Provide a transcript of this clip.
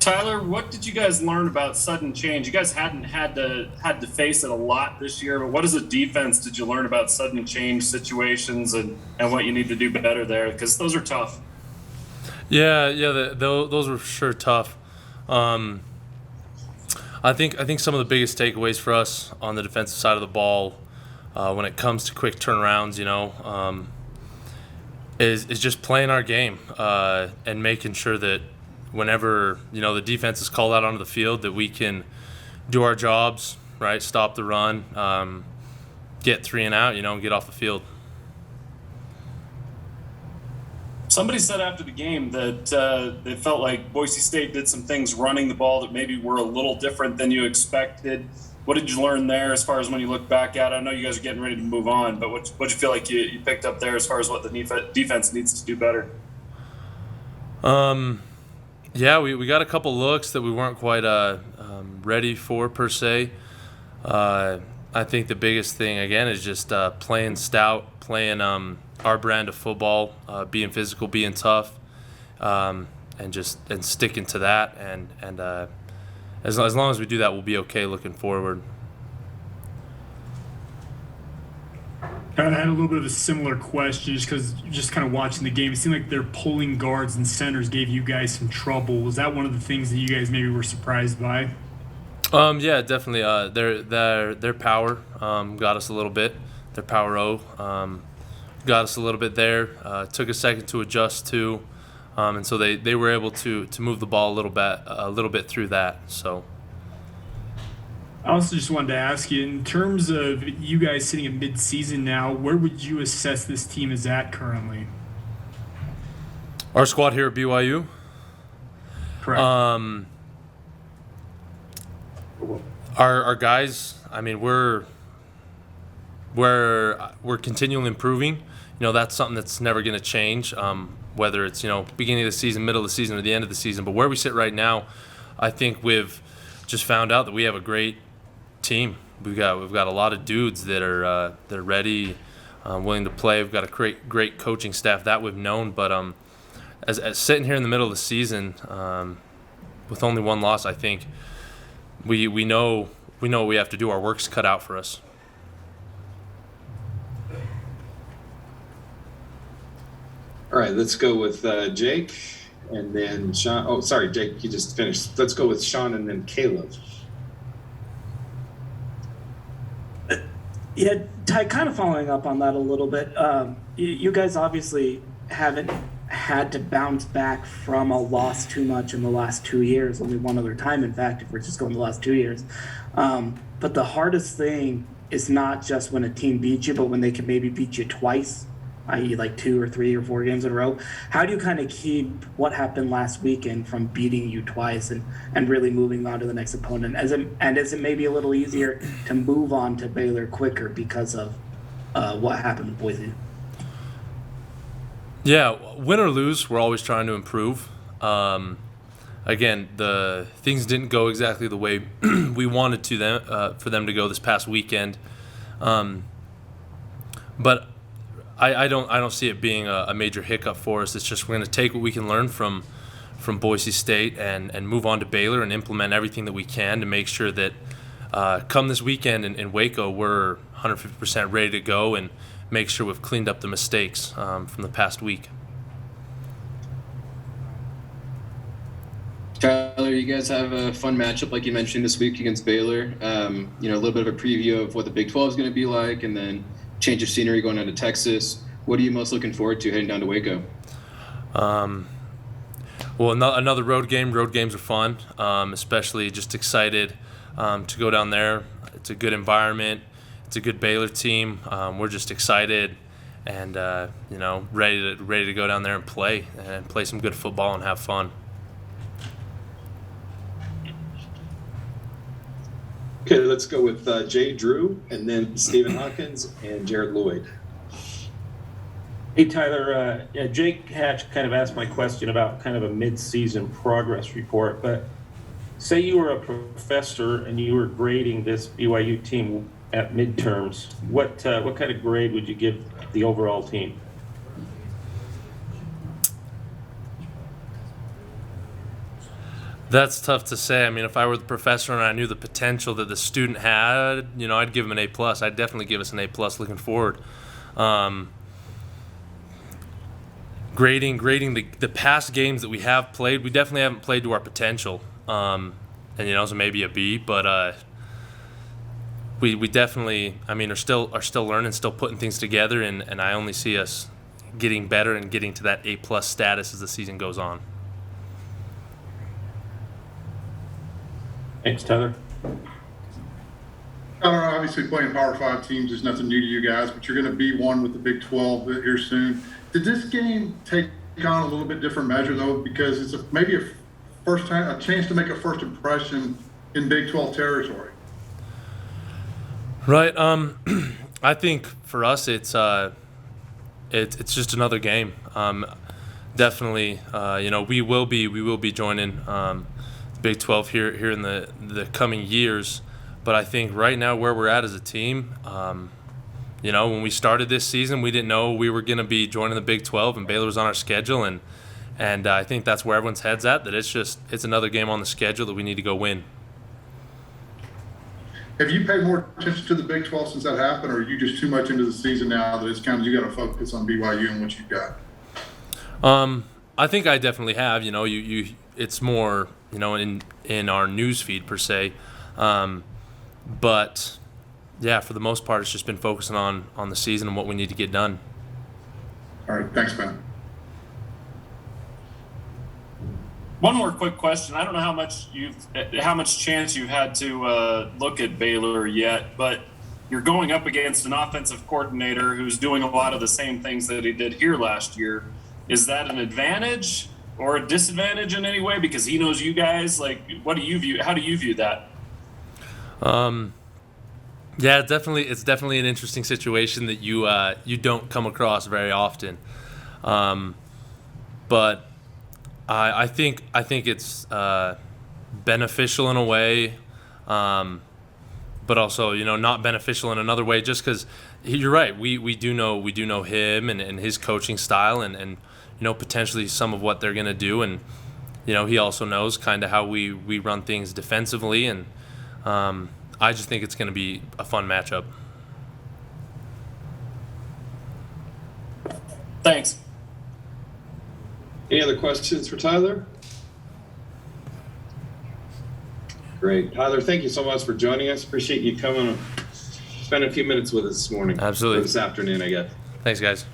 Tyler, what did you guys learn about sudden change? You guys hadn't had to face it a lot this year, but what as a defense did you learn about sudden change situations and what you need to do better there? Because those are tough. Yeah. Those were sure tough. Um, I think some of the biggest takeaways for us on the defensive side of the ball, when it comes to quick turnarounds, is just playing our game and making sure that whenever the defense is called out onto the field, that we can do our jobs, right? Stop the run, get three and out, and get off the field. Somebody said after the game that they felt like Boise State did some things running the ball that maybe were a little different than you expected. What did you learn there as far as when you look back at it? I know you guys are getting ready to move on, but what you feel like you picked up there as far as what the defense needs to do better? Yeah, we got a couple looks that we weren't quite ready for per se. I think the biggest thing again is just playing stout, playing our brand of football, being physical, being tough, and sticking to that. And as long as we do that, we'll be okay looking forward. I had a little bit of a similar question just because just kind of watching the game. It seemed like their pulling guards and centers gave you guys some trouble. Was that one of the things that you guys maybe were surprised by? Yeah, definitely. Their power got us a little bit. Their power got us a little bit there. Took a second to adjust to, and so they were able to move the ball a little bit through that. So. I also just wanted to ask you, in terms of you guys sitting at midseason now, where would you assess this team is at currently? Our squad here at BYU. Correct. Our guys. I mean, we're continually improving. That's something that's never going to change. Whether it's beginning of the season, middle of the season, or the end of the season. But where we sit right now, I think we've just found out that we have a great team. We've got a lot of dudes that are they're ready, willing to play. We've got a great coaching staff that we've known. But as sitting here in the middle of the season, with only one loss, I think we know what we have to do. Our work's cut out for us. All right, let's go with Jake, and then Sean. Oh, sorry, Jake, you just finished. Let's go with Sean and then Caleb. Yeah, Ty, kind of following up on that a little bit. You guys obviously haven't had to bounce back from a loss too much in the last 2 years. Only one other time, in fact, if we're just going the last 2 years. But the hardest thing is not just when a team beats you, but when they can maybe beat you twice, i.e. like 2 or 3 or 4 games in a row. How do you kind of keep what happened last weekend from beating you twice and really moving on to the next opponent? Is it maybe a little easier to move on to Baylor quicker because of what happened with Boise? Yeah, win or lose, we're always trying to improve. Again, the things didn't go exactly the way we wanted for them to go this past weekend, but I don't see it being a major hiccup for us. It's just we're going to take what we can learn from Boise State and move on to Baylor and implement everything that we can to make sure that come this weekend in Waco, we're 150% ready to go and make sure we've cleaned up the mistakes from the past week. Tyler, you guys have a fun matchup, like you mentioned, this week against Baylor. A little bit of a preview of what the Big 12 is going to be like, and then change of scenery going down to Texas. What are you most looking forward to heading down to Waco? Well, another road game. Road games are fun, especially just excited to go down there. It's a good environment. It's a good Baylor team. We're just excited and ready to go down there and play some good football and have fun. Okay, let's go with Jay Drew, and then Stephen Hawkins and Jared Lloyd. Hey, Tyler, Jake Hatch kind of asked my question about kind of a mid-season progress report, but say you were a professor and you were grading this BYU team at midterms, what kind of grade would you give the overall team? That's tough to say. I mean, if I were the professor and I knew the potential that the student had, I'd give him an A+. I'd definitely give us an A+ looking forward. Grading the past games that we have played, we definitely haven't played to our potential. So maybe a B, but we definitely, are still learning, still putting things together, and I only see us getting better and getting to that A+ status as the season goes on. Thanks, Tyler. Obviously, playing Power 5 teams is nothing new to you guys, but you're going to be one with the Big 12 here soon. Did this game take on a little bit different measure, though, because it's maybe a chance to make a first impression in Big 12 territory? Right. I think for us, it's just another game. Definitely, we will be joining Big 12 here in the coming years. But I think right now where we're at as a team, when we started this season, we didn't know we were going to be joining the Big 12, and Baylor was on our schedule, and I think that's where everyone's head's at. That it's another game on the schedule that we need to go win. Have you paid more attention to the Big 12 since that happened, or are you just too much into the season now that it's kind of you got to focus on BYU and what you've got? I think I definitely have. It's more in our news feed per se, but yeah, for the most part, it's just been focusing on the season and what we need to get done. All right, thanks, man. One more quick question. I don't know how much chance you've had to look at Baylor yet, but you're going up against an offensive coordinator who's doing a lot of the same things that he did here last year. Is that an advantage or a disadvantage in any way? Because he knows you guys. How do you view that? Yeah, it's definitely an interesting situation that you don't come across very often. But I think it's beneficial in a way, but also not beneficial in another way. Just because you're right, we do know him and his coaching style and potentially some of what they're gonna do, and he also knows kind of how we run things defensively, and I just think it's gonna be a fun matchup. Thanks. Any other questions for Tyler? Great. Tyler, thank you so much for joining us. Appreciate you coming. Spend a few minutes with us this morning. Absolutely. Or this afternoon, I guess. Thanks, guys.